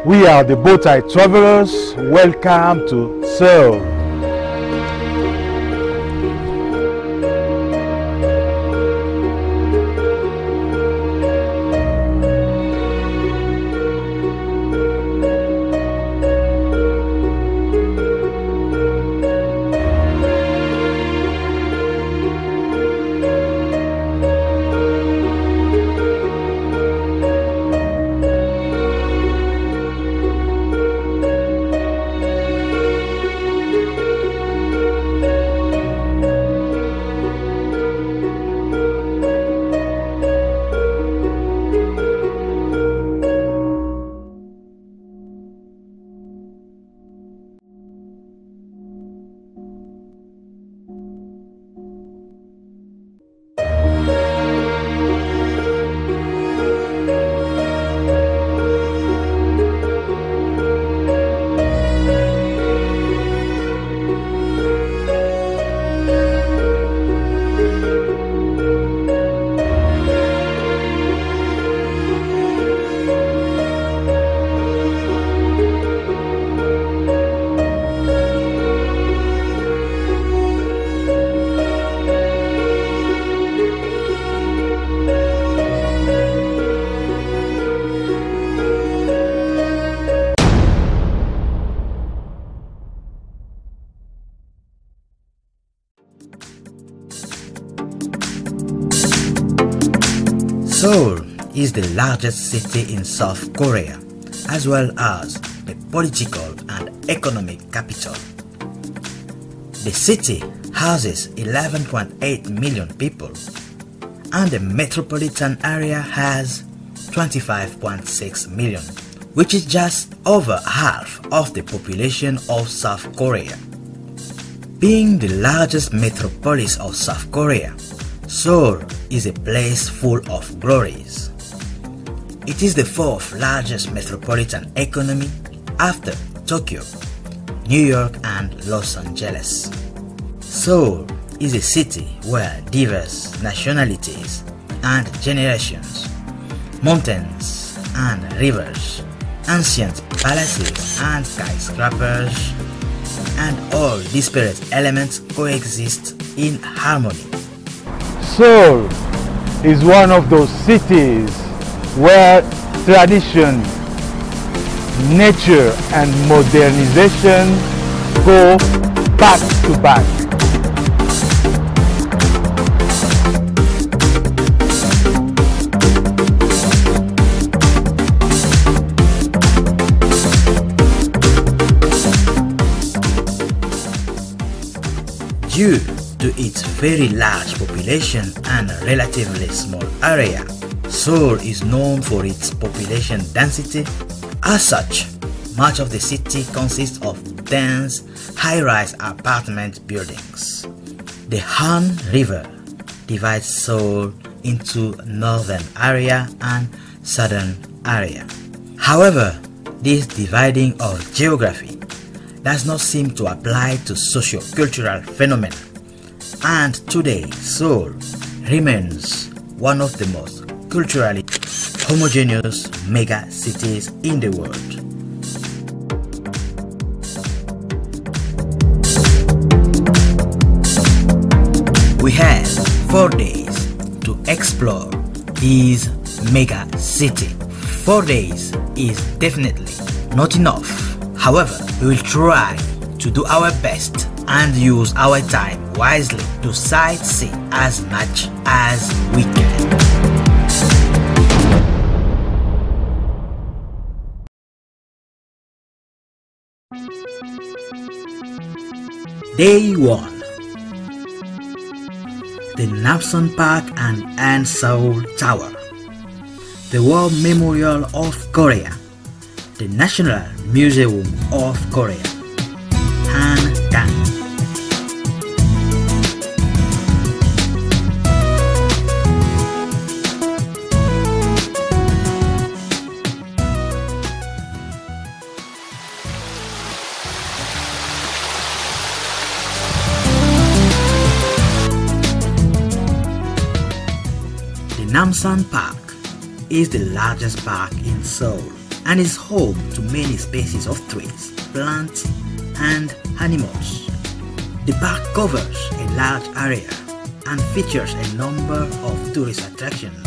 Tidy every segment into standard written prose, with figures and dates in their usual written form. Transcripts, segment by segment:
We are the Bowtie travelers. Welcome to Seoul. Seoul is the largest city in South Korea, as well as the political and economic capital. The city houses 11.8 million people, and the metropolitan area has 25.6 million, which is just over half of the population of South Korea. Being the largest metropolis of South Korea, Seoul is a place full of glories. It is the fourth largest metropolitan economy after Tokyo, New York and Los Angeles. Seoul is a city where diverse nationalities and generations, mountains and rivers, ancient palaces and skyscrapers, and all disparate elements coexist in harmony. Seoul is one of those cities where tradition, nature and modernization go back to back. Due to its very large population and relatively small area, Seoul is known for its population density. As such, much of the city consists of dense, high-rise apartment buildings. The Han River divides Seoul into northern area and southern area. However, this dividing of geography does not seem to apply to socio-cultural phenomena, and today Seoul remains one of the most culturally homogeneous mega cities in the world. We have 4 days to explore this mega city. 4 days is definitely not enough. However, we will try to do our best and use our time wisely to sightsee as much as we can. Day 1. The Namsan Park and Seoul Tower, the War Memorial of Korea, the National Museum of Korea, Han-gahng. The Namsan Park is the largest park in Seoul. and is home to many species of trees, plants, and animals. The park covers a large area and features a number of tourist attractions,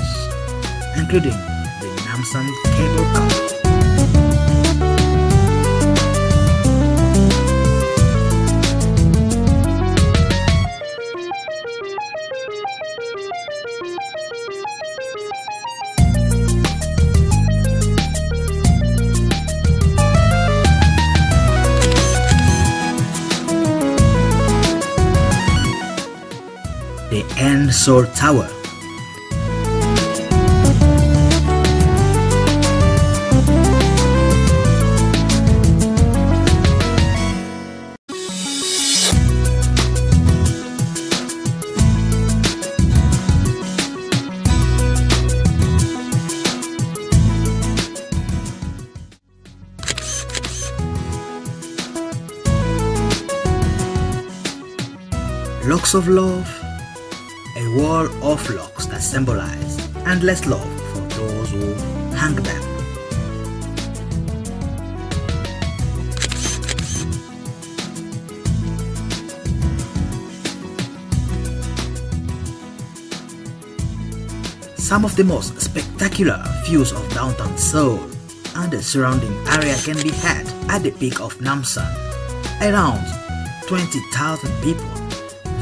including the Namsan Cable Car. The Seoul Tower. Locks of Love, a wall of locks that symbolize endless love for those who hang them. Some of the most spectacular views of downtown Seoul and the surrounding area can be had at the peak of Namsan. Around 20,000 people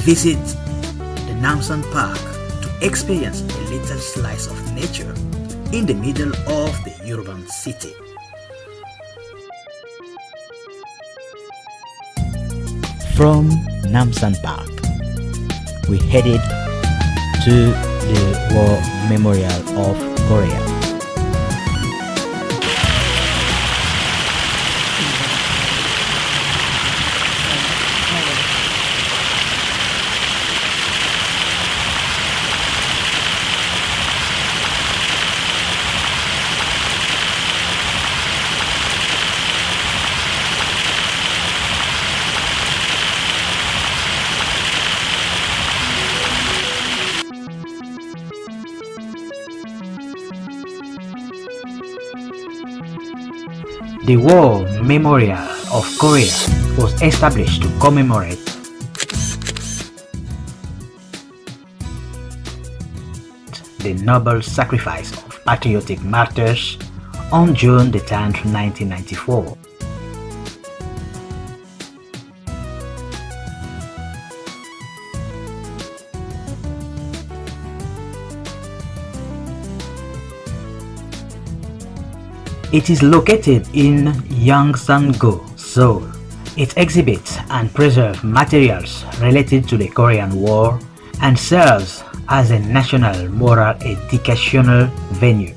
visit the Namsan Park to experience a little slice of nature in the middle of the urban city. From Namsan Park, we headed to the War Memorial of Korea. The War Memorial of Korea was established to commemorate the noble sacrifice of patriotic martyrs on June the 10th, 1994. It is located in Yongsan-gu, Seoul. It exhibits and preserves materials related to the Korean War and serves as a national moral educational venue.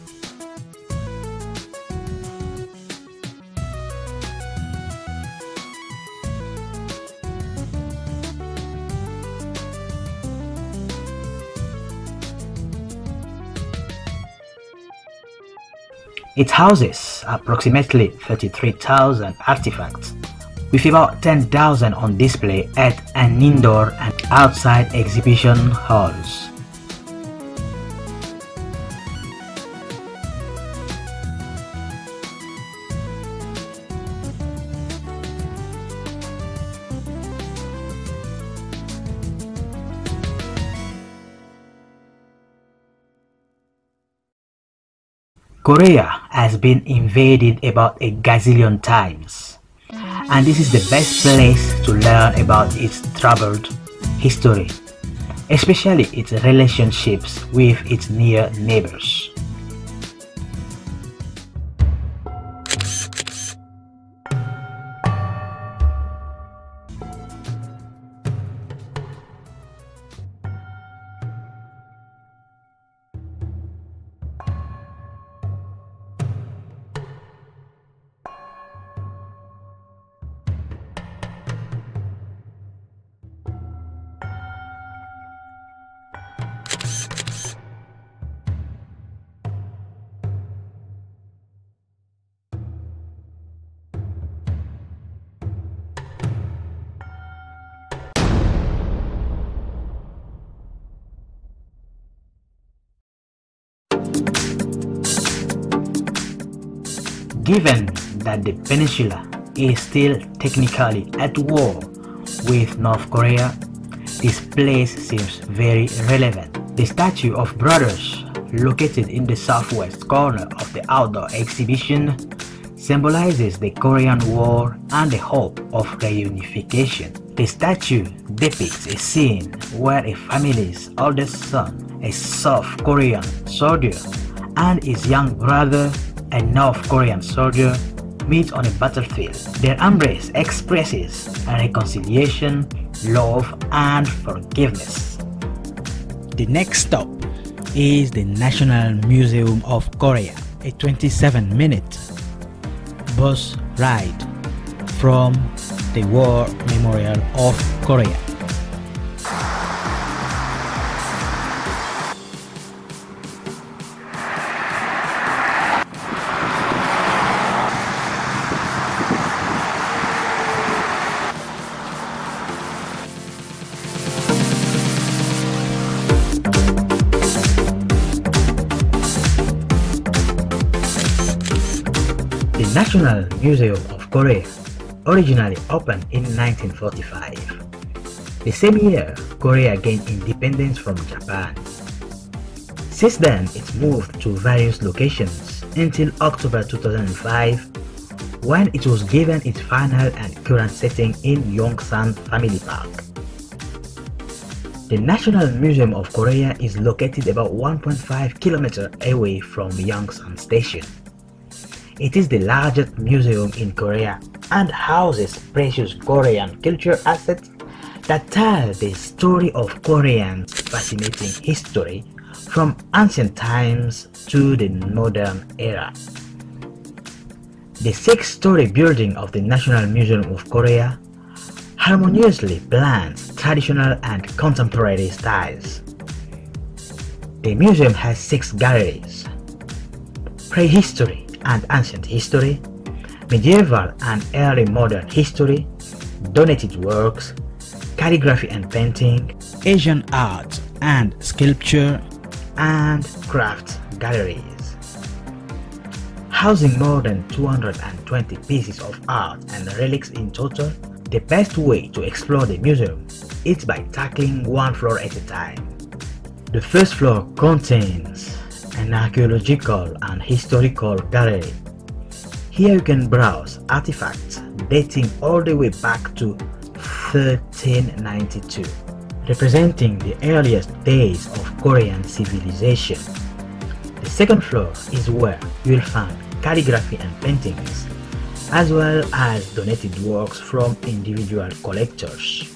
It houses approximately 33,000 artifacts, with about 10,000 on display at an indoor and outside exhibition halls. Korea has been invaded about a gazillion times, and this is the best place to learn about its troubled history, especially its relationships with its near neighbors. Given that the peninsula is still technically at war with North Korea, this place seems very relevant. The statue of brothers located in the southwest corner of the outdoor exhibition symbolizes the Korean War and the hope of reunification. The statue depicts a scene where a family's oldest son, a South Korean soldier, and his young brother, a North Korean soldier, meet on a battlefield. Their embrace expresses reconciliation, love, and forgiveness. The next stop is the National Museum of Korea, a 27-minute bus ride from the War Memorial of Korea. The National Museum of Korea originally opened in 1945. The same year, Korea gained independence from Japan. Since then, it moved to various locations until October 2005, when it was given its final and current setting in Yongsan Family Park. The National Museum of Korea is located about 1.5 kilometers away from Yongsan Station. It is the largest museum in Korea and houses precious Korean culture assets that tell the story of Korea's fascinating history from ancient times to the modern era. The six-story building of the National Museum of Korea harmoniously blends traditional and contemporary styles. The museum has 6 galleries: prehistory and ancient history, medieval and early modern history, donated works, calligraphy and painting, Asian art and sculpture, and craft galleries. Housing more than 220 pieces of art and relics in total, the best way to explore the museum is by tackling one floor at a time. The first floor contains an archaeological and historical gallery. Here you can browse artifacts dating all the way back to 1392, representing the earliest days of Korean civilization. The second floor is where you'll find calligraphy and paintings, as well as donated works from individual collectors.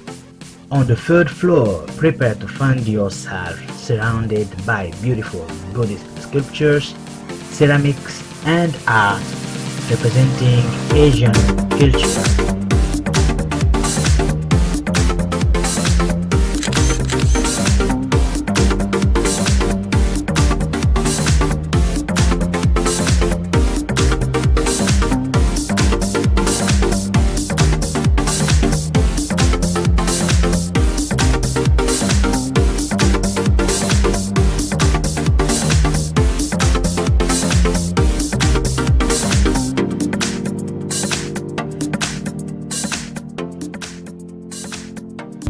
On the third floor, prepare to find yourself surrounded by beautiful Buddhist sculptures, ceramics, and art representing Asian culture.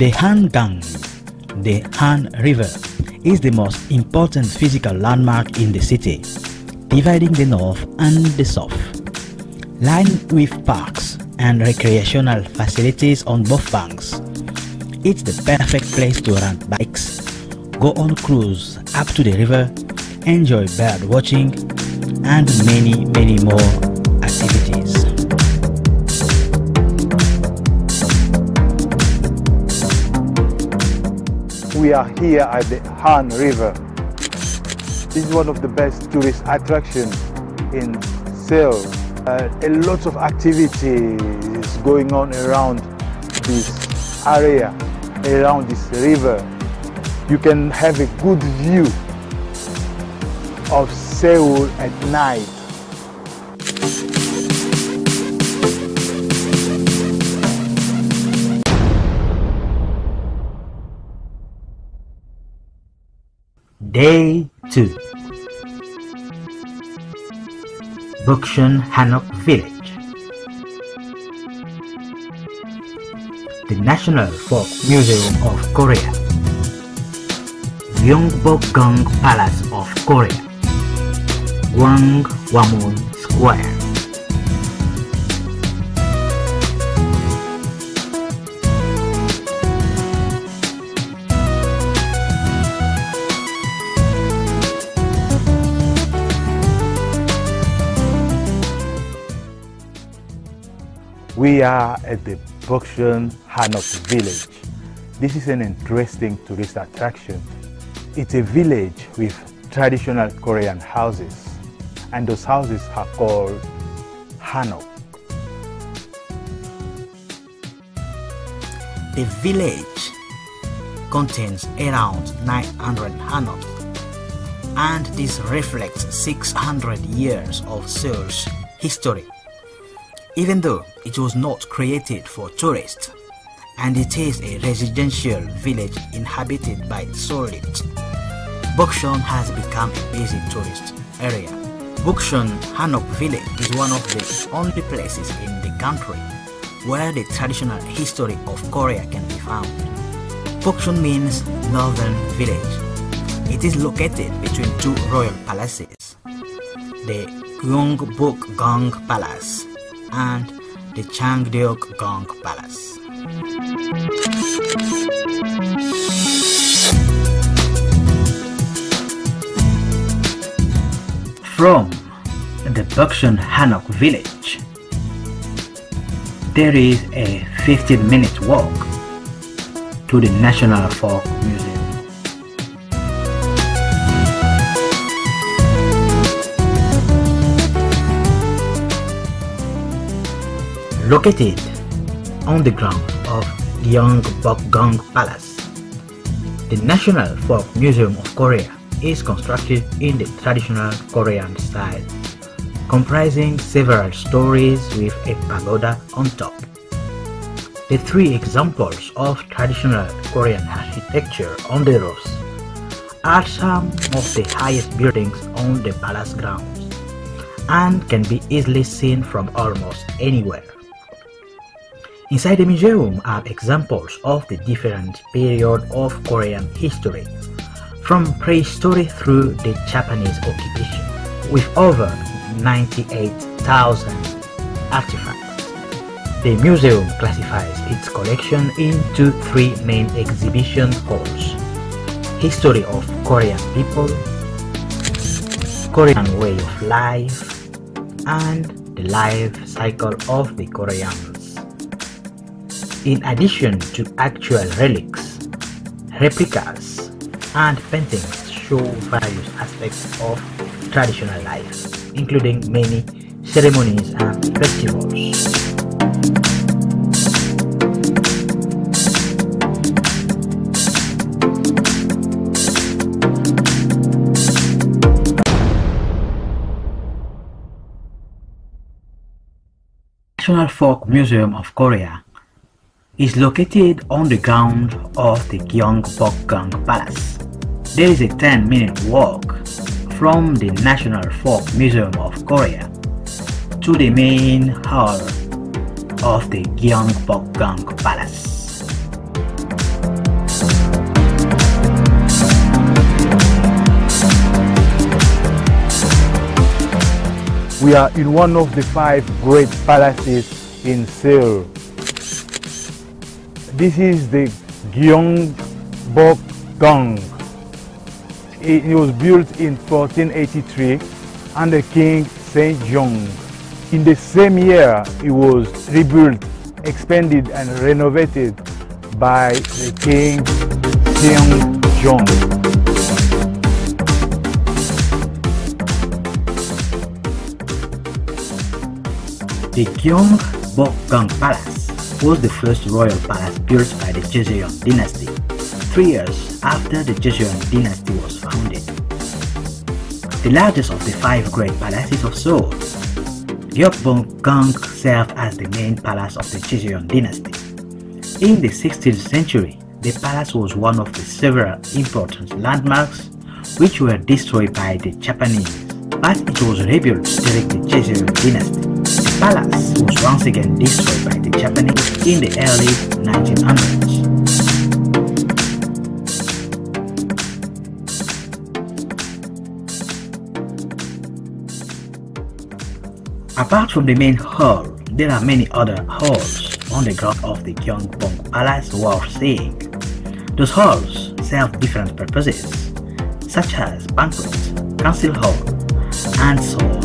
The Han-gahng, the Han River, is the most important physical landmark in the city, dividing the north and the south. Lined with parks and recreational facilities on both banks, it's the perfect place to rent bikes, go on cruise up to the river, enjoy bird watching, and many more activities. We are here at the Han River. This is one of the best tourist attractions in Seoul. A lot of activity is going on around this area, around this river. You can have a good view of Seoul at night. Day 2. Han-gahng village. The National Folk Museum of Korea. Gyeongbokgung Palace of Korea. Gwanghwamun Square. We are at the Han-gahng village. This is an interesting tourist attraction. It's a village with traditional Korean houses, and those houses are called Han-gahng. The village contains around 900 Han-gahng, and this reflects 600 years of Seoul's history. Even though it was not created for tourists, and it is a residential village inhabited by Seoulites, Bokchon has become a busy tourist area. Han-gahng village is one of the only places in the country where the traditional history of Korea can be found. Bokchon means northern village. It is located between two royal palaces, the Gyeongbokgung Palace and the Changdeok-gong Palace. From the Han-gahng village, there is a 15-minute walk to the National Folk Museum. Located on the ground of Gyeongbokgung Palace, the National Folk Museum of Korea is constructed in the traditional Korean style, comprising several stories with a pagoda on top. The three examples of traditional Korean architecture on the roofs are some of the highest buildings on the palace grounds and can be easily seen from almost anywhere. Inside the museum are examples of the different periods of Korean history, from prehistory through the Japanese occupation, with over 98,000 artifacts. The museum classifies its collection into three main exhibition halls: History of Korean People, Korean Way of Life, and the Life Cycle of the Koreans. In addition to actual relics, replicas, and paintings show various aspects of traditional life, including many ceremonies and festivals. National Folk Museum of Korea is located on the ground of the Gyeongbokgung Palace. There is a 10-minute walk from the National Folk Museum of Korea to the main hall of the Gyeongbokgung Palace. We are in one of the 5 great palaces in Seoul. This is the Gyeongbokgung. It was built in 1483 under King Sejong. In the same year, it was rebuilt, expanded and renovated by the King Seongjong. The Gyeongbokgung Palace was the first royal palace built by the Joseon dynasty, 3 years after the Joseon dynasty was founded. The largest of the 5 great palaces of Seoul, Gyeongbokgung served as the main palace of the Joseon dynasty. In the 16th century, the palace was one of the several important landmarks which were destroyed by the Japanese but it was rebuilt during the Joseon dynasty. The palace was once again destroyed by the Japanese in the early 1900s. Apart from the main hall, there are many other halls on the ground of the Gyeongbok Palace worth seeing. Those halls serve different purposes, such as banquet, council hall, and so on.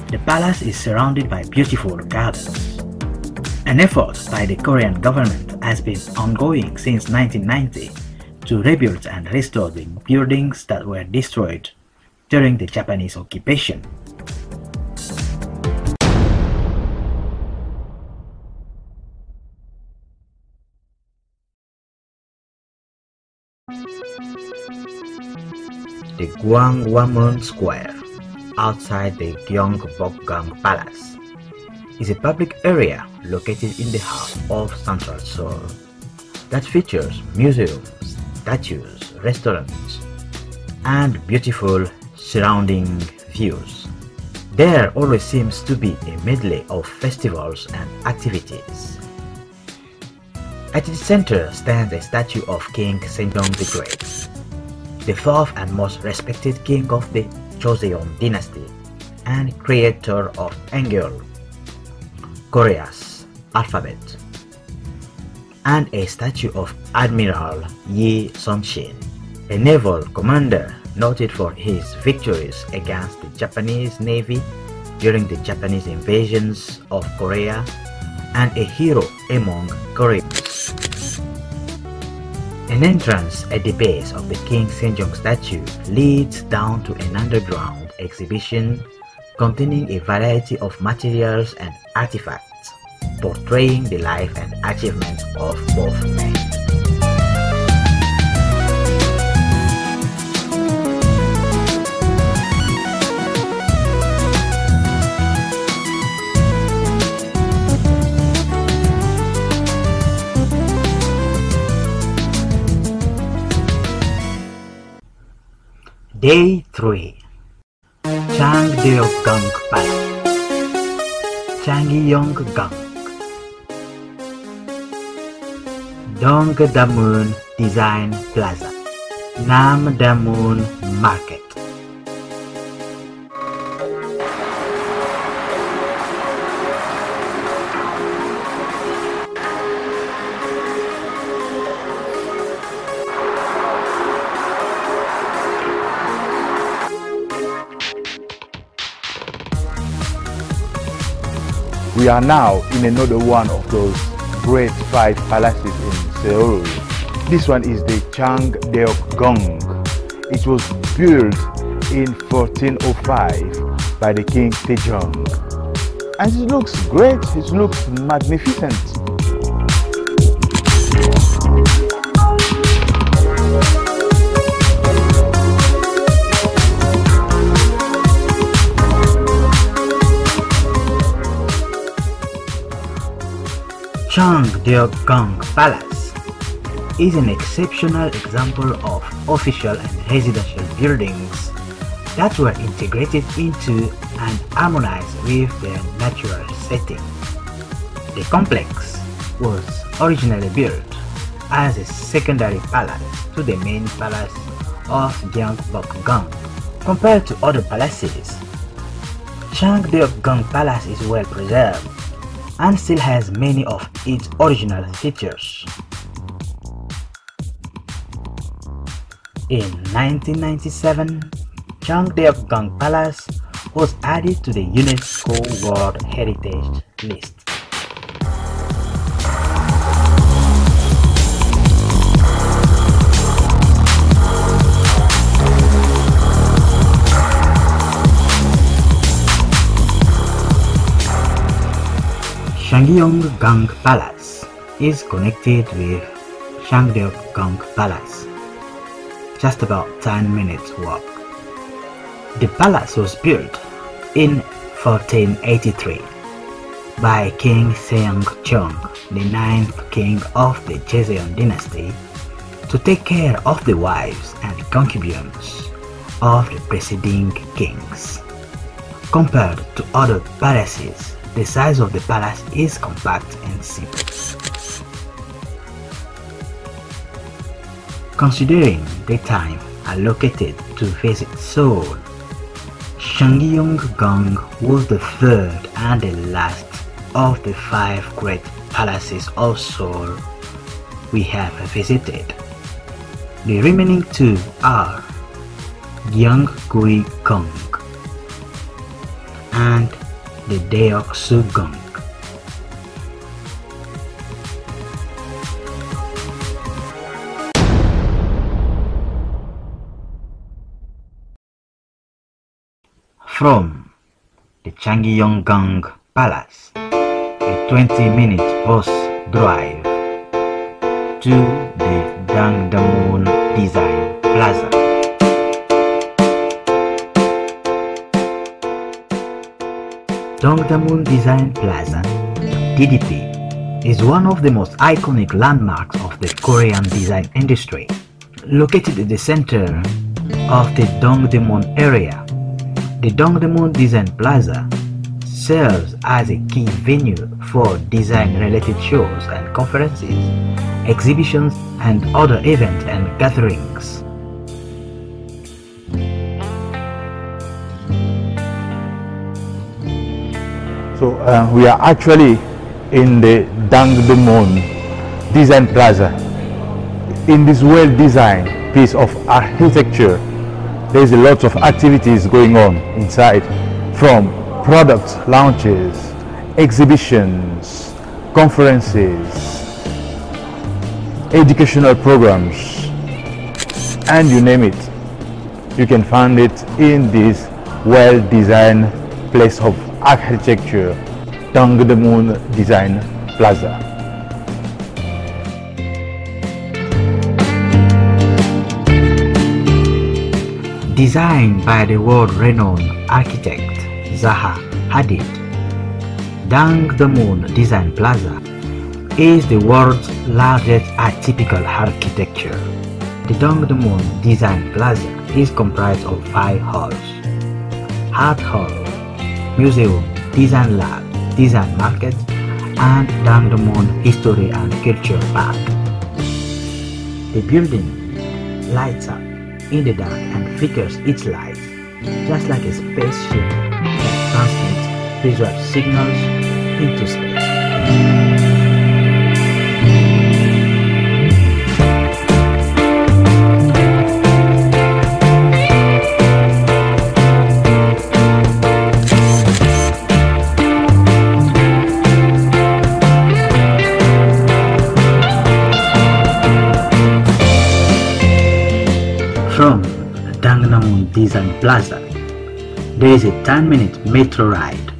The palace is surrounded by beautiful gardens. An effort by the Korean government has been ongoing since 1990 to rebuild and restore the buildings that were destroyed during the Japanese occupation. The Gwanghwamun Square, outside the Gyeongbok Palace, is a public area located in the heart of central Seoul that features museums, statues, restaurants, and beautiful surrounding views. There always seems to be a medley of festivals and activities. At its center stands a statue of King Sejong the Great, the fourth and most respected king of the Joseon dynasty and creator of Hangul, Korea's alphabet, and a statue of Admiral Yi Sung-shin, a naval commander noted for his victories against the Japanese Navy during the Japanese invasions of Korea and a hero among Koreans. An entrance at the base of the King Sejong statue leads down to an underground exhibition containing a variety of materials and artifacts portraying the life and achievements of both men. Day 3. Han-gahng Palace, Han-gahng, Dongdaemun Design Plaza, Namdaemun Market. We are now in another one of those great 5 palaces in Seoul. This one is the Han-gahng. It was built in 1405 by the King Sejong. And it looks great, it looks magnificent. Han-gahng Palace is an exceptional example of official and residential buildings that were integrated into and harmonized with their natural setting. The complex was originally built as a secondary palace to the main palace of Gyeongbok. Compared to other palaces, Han-gahng Palace is well preserved and still has many of its original features. In 1997, Han-gahng Palace was added to the UNESCO World Heritage List. Han-gahng Palace is connected with Han-gahng Palace, just about 10 minutes walk. The palace was built in 1483 by King Seong-cheong, the 9th king of the Joseon dynasty, to take care of the wives and concubines of the preceding kings. Compared to other palaces, the size of the palace is compact and simple. Considering the time allocated to visit Seoul, Han-gahng was the third and the last of the 5 great palaces of Seoul we have visited. The remaining 2 are Gyeonggui-gong and the Deoksu-gong. From the Han-gahng Palace, a 20-minute bus drive to the Dangdaemun Design Plaza. Dangdaemun Design Plaza, DDP, is one of the most iconic landmarks of the Korean design industry. Located in the center of the Dangdaemun area, the Dangdaemun Design Plaza serves as a key venue for design-related shows and conferences, exhibitions, and other events and gatherings. So we are actually in the Dangdaemun Design Plaza. In this well-designed piece of architecture, there's a lot of activities going on inside, from product launches, exhibitions, conferences, educational programs, and you name it. You can find it in this well-designed place of architecture, Dangdaemun Design Plaza. Designed by the world-renowned architect Zaha Hadid, Dangdaemun Design Plaza is the world's largest atypical architecture. The Dangdaemun Design Plaza is comprised of 5 halls: Art Hall, Museum, Design Lab, Design Market, and Dangdaemun History and Culture Park. The building lights up in the dark and flickers its light, just like a spaceship that transmits visual signals into space. From Dangdaemun Design Plaza, there is a 10-minute metro ride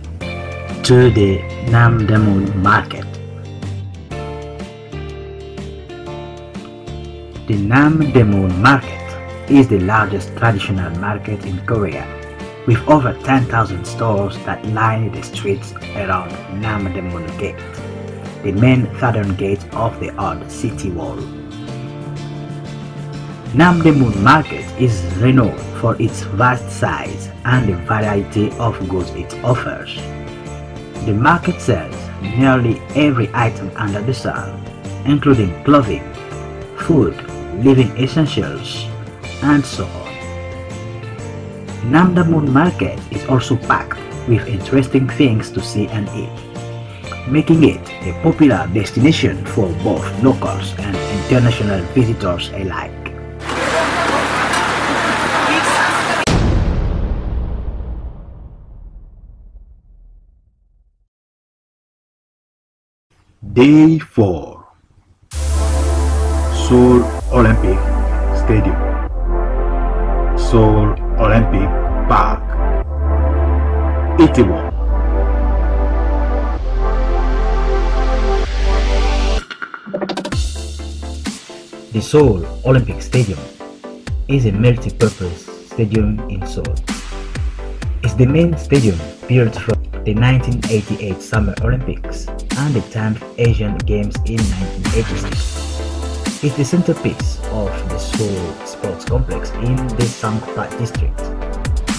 to the Namdaemun Market. The Namdaemun Market is the largest traditional market in Korea, with over 10,000 stores that line the streets around Namdaemun Gate, the main southern gate of the old city wall. Namdaemun Market is renowned for its vast size and the variety of goods it offers. The market sells nearly every item under the sun, including clothing, food, living essentials, and so on. Namdaemun Market is also packed with interesting things to see and eat, making it a popular destination for both locals and international visitors alike. Day 4. Seoul Olympic Stadium, Seoul Olympic Park, Itaewon. The Seoul Olympic Stadium is a multi-purpose stadium in Seoul. It's the main stadium built from the 1988 Summer Olympics and the timed Asian Games in 1986. It's the centerpiece of the Seoul Sports Complex in the Sangpa district.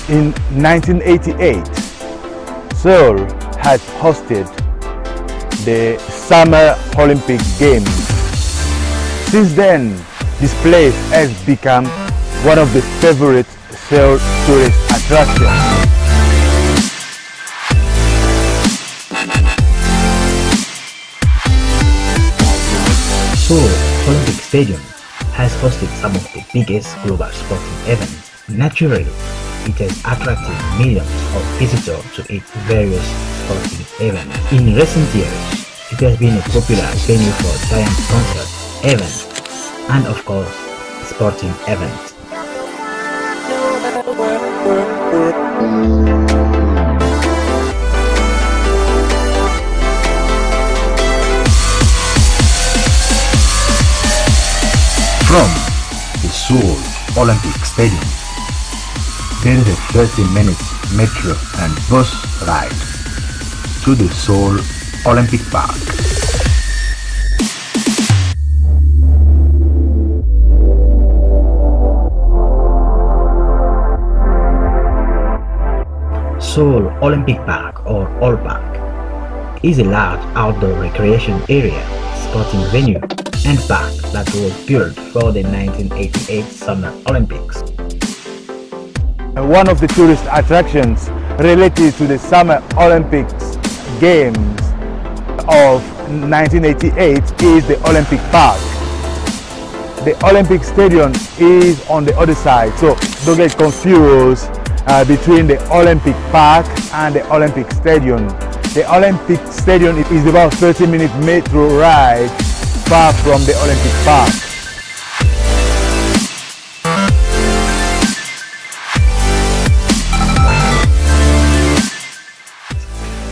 In 1988, Seoul had hosted the Summer Olympic Games. Since then, this place has become one of the favorite Seoul tourist attractions. Seoul Olympic Stadium has hosted some of the biggest global sporting events. Naturally, it has attracted millions of visitors to its various sporting events. In recent years, it has been a popular venue for giant concerts, events, and of course, sporting events. From the Seoul Olympic Stadium, there is a 30-minute metro and bus ride to the Seoul Olympic Park. Seoul Olympic Park, or All Park, is a large outdoor recreation area, sporting venue, and park that was built for the 1988 Summer Olympics. One of the tourist attractions related to the Summer Olympics Games of 1988 is the Olympic Park. The Olympic Stadium is on the other side, so don't get confused between the Olympic Park and the Olympic Stadium. The Olympic Stadium is about 30-minute metro ride far from the Olympic Park.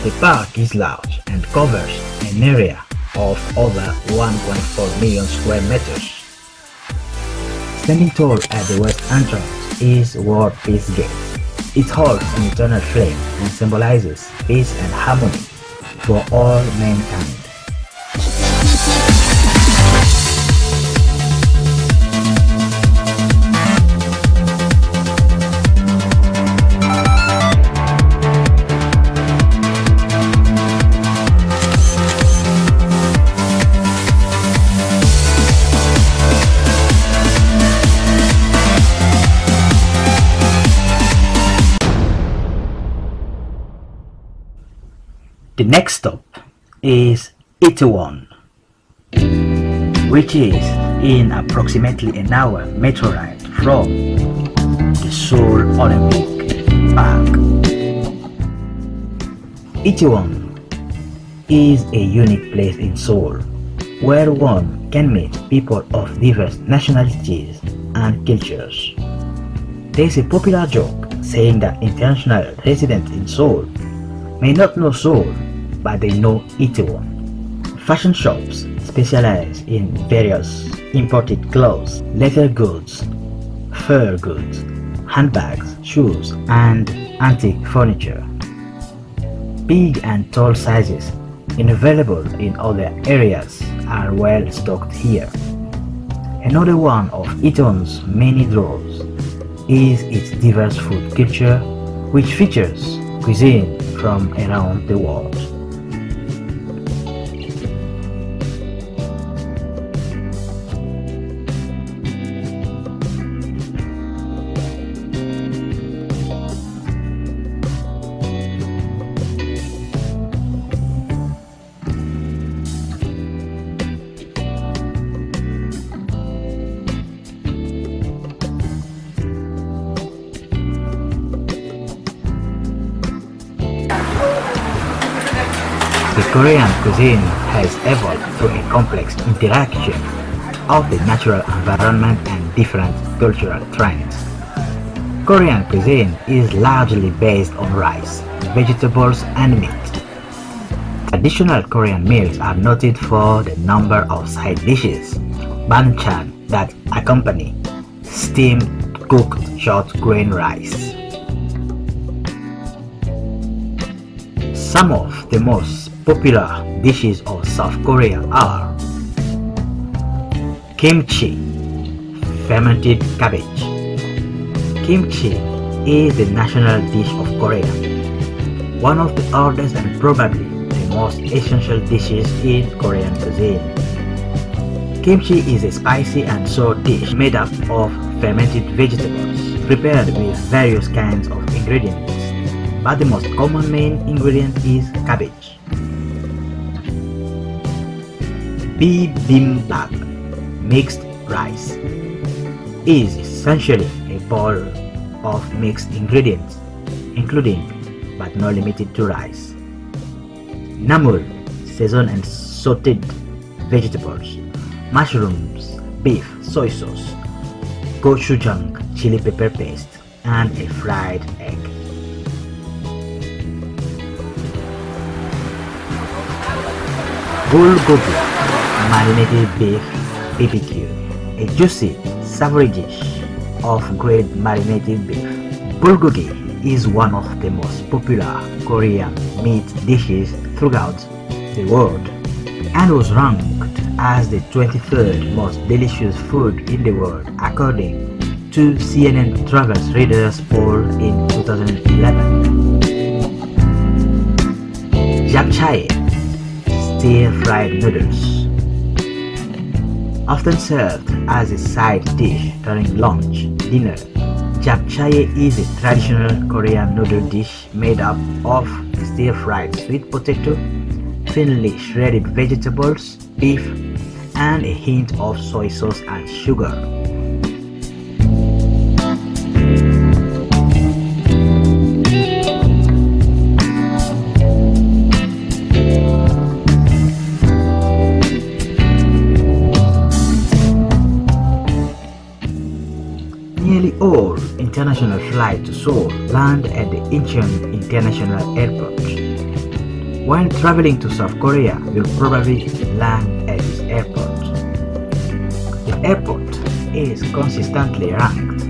The park is large and covers an area of over 1.4 million square meters. Standing tall at the west entrance is World Peace Gate. It holds an eternal flame and symbolizes peace and harmony for all mankind. The next stop is Itaewon, which is in approximately an hour metro ride from the Seoul Olympic Park. Itaewon is a unique place in Seoul where one can meet people of diverse nationalities and cultures. There is a popular joke saying that international residents in Seoul may not know Seoul, but they know Itaewon. Fashion shops specialize in various imported clothes, leather goods, fur goods, handbags, shoes, and antique furniture. Big and tall sizes available in other areas are well stocked here. Another one of Itaewon's many draws is its diverse food culture, which features cuisine from around the world. The Korean cuisine has evolved through a complex interaction of the natural environment and different cultural trends. Korean cuisine is largely based on rice, vegetables, and meat. Traditional Korean meals are noted for the number of side dishes, banchan, that accompany steamed cooked short grain rice. Some of the most popular dishes of South Korea are kimchi, fermented cabbage. Kimchi is the national dish of Korea, one of the oldest and probably the most essential dishes in Korean cuisine. Kimchi is a spicy and sour dish made up of fermented vegetables, prepared with various kinds of ingredients, but the most common main ingredient is cabbage. Bibimbap, mixed rice, is essentially a bowl of mixed ingredients, including but not limited to rice, namul, seasoned and sauteed vegetables, mushrooms, beef, soy sauce, gochujang, chili pepper paste, and a fried egg. Bulgogi, marinated beef BBQ, a juicy, savory dish of grilled marinated beef. Bulgogi is one of the most popular Korean meat dishes throughout the world and was ranked as the 23rd most delicious food in the world according to CNN Travel's Readers poll in 2011. Japchae, stir-fried noodles, often served as a side dish during lunch, dinner. Japchae is a traditional Korean noodle dish made up of stir-fried sweet potato, thinly shredded vegetables, beef, and a hint of soy sauce and sugar. Nearly all international flights to Seoul land at the Incheon International Airport. When traveling to South Korea, you'll probably land at this airport. The airport is consistently ranked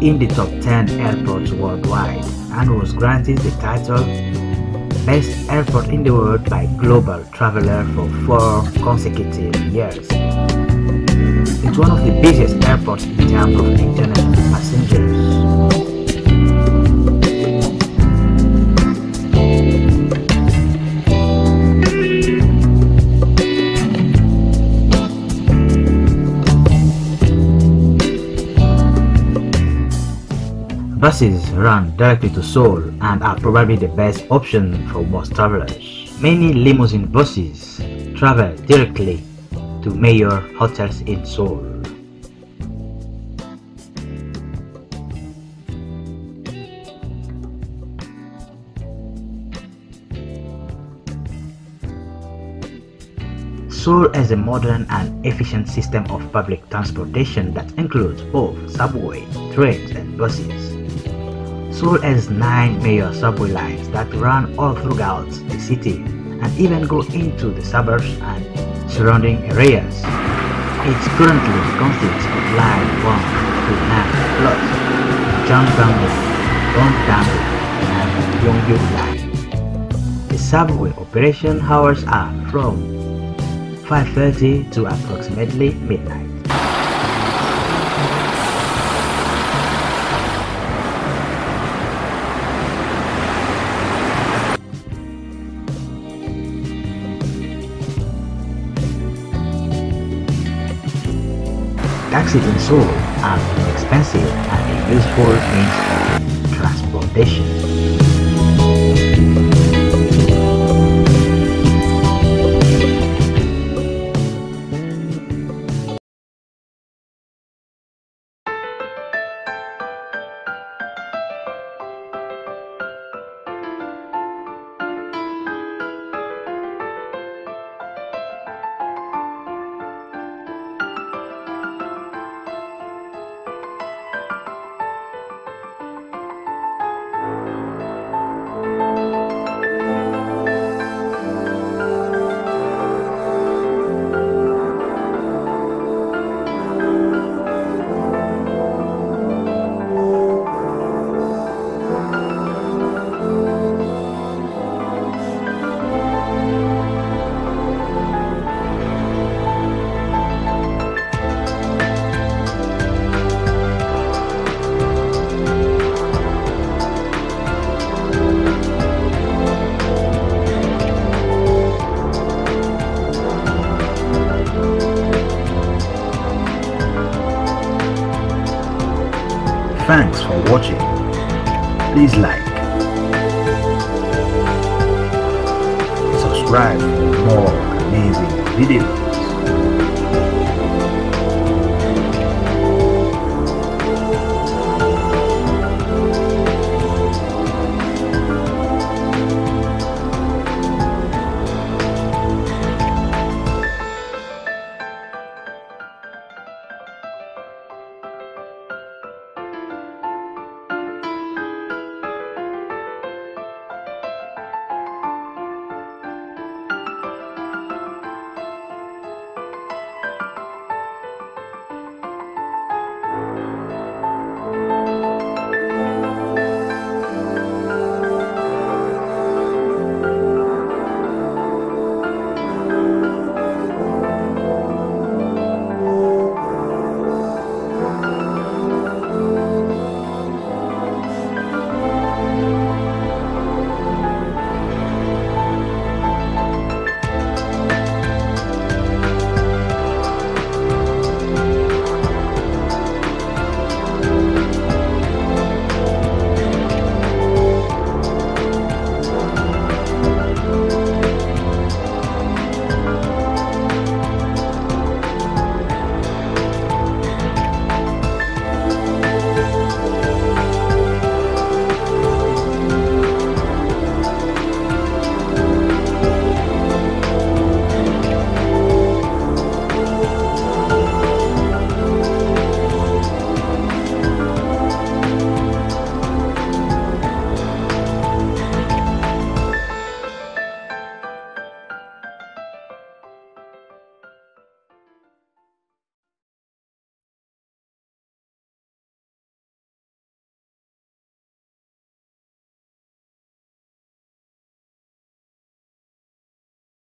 in the top 10 airports worldwide and was granted the title Best Airport in the World by Global Traveler for 4 consecutive years. It's one of the busiest airports in terms of international passengers. Buses run directly to Seoul and are probably the best option for most travelers. Many limousine buses travel directly to major hotels in Seoul. Seoul has a modern and efficient system of public transportation that includes both subway, trains, and buses. Seoul has 9 major subway lines that run all throughout the city and even go into the suburbs and surrounding areas. It currently consists of Line 1 to 9 plus Han-gahng, Bowtie, and Yongguk Line. The subway operation hours are from 5:30 to approximately midnight. Taxis in Seoul are inexpensive and a useful means of transportation. Thanks for watching. Please like, subscribe for more amazing videos.